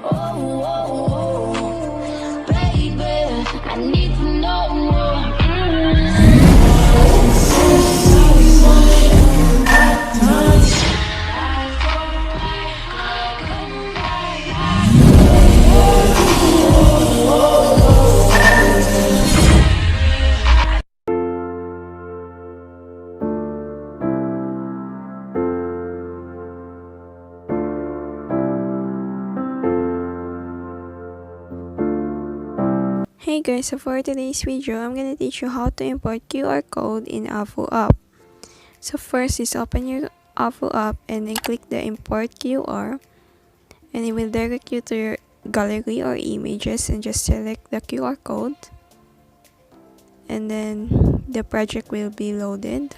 Baby, I need to know more. Hey guys, so for today's video, I'm gonna teach you how to import QR code in AVU app. So first is open your AVU app and then click the import QR, and it will direct you to your gallery or images, and just select the QR code, and then the project will be loaded.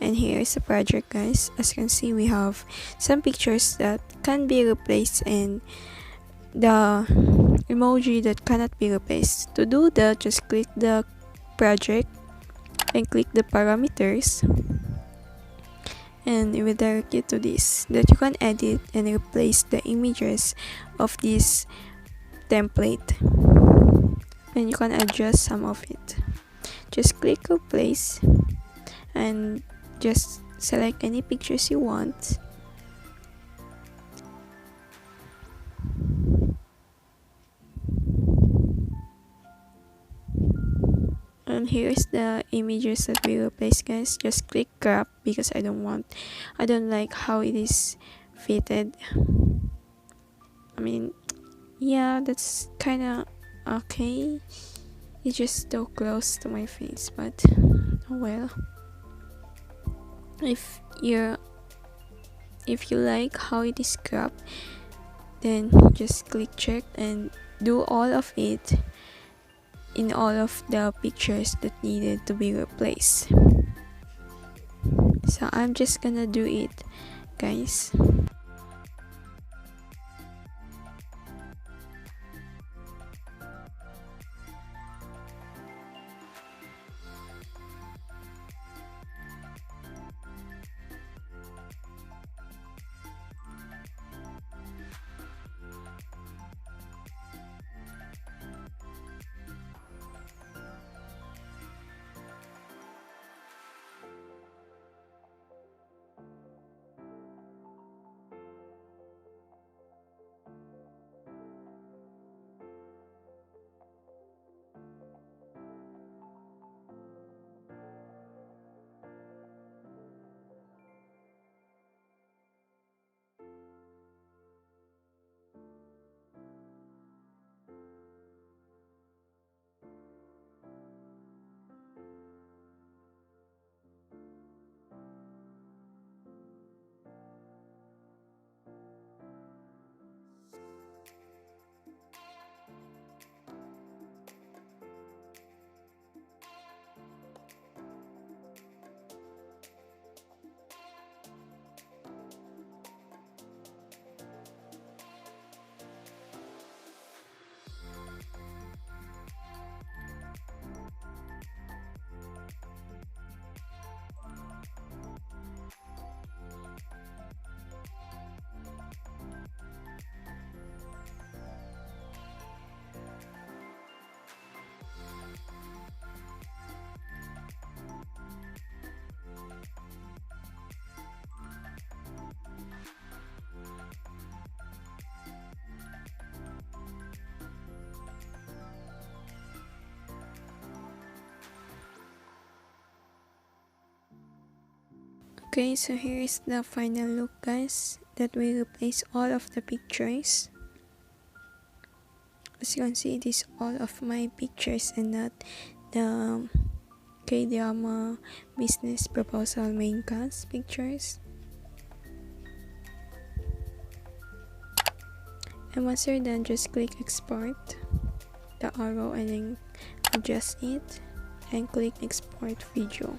And here is the project, guys. As you can see, we have some pictures that can be replaced and the emoji that cannot be replaced. To do that, just click the project and click the parameters, and it will direct you to this that you can edit and replace the images of this template, and you can adjust some of it. Just click replace and just select any pictures you want. And here's the images that we replaced, guys. Just click crop because I don't like how it is fitted. I mean, yeah, that's kind of okay. It's just so close to my face, but oh well. If you like how it is cropped, then just click check and do all of it in all of the pictures that needed to be replaced. So I'm just gonna do it, guys. Okay, so here is the final look, guys, that we replace all of the pictures. As you can see, it is all of my pictures and not the K-drama business proposal main cast pictures. And once you're done, just click export the arrow and then adjust it and click export video,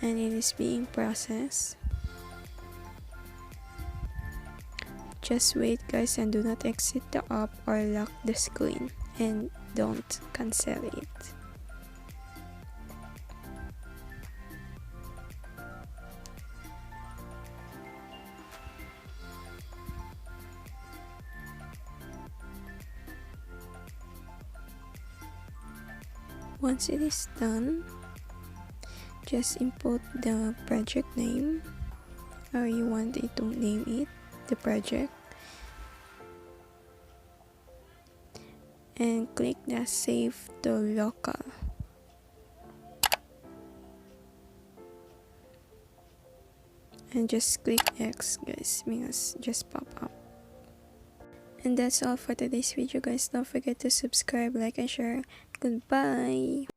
and it is being processed. Just wait, guys, and do not exit the app or lock the screen, and don't cancel it. Once it is done, just input the project name, or you want it to name it, the project, and click the save to local. And just click X, guys, because just pop up. And that's all for today's video, guys. Don't forget to subscribe, like, and share. Goodbye.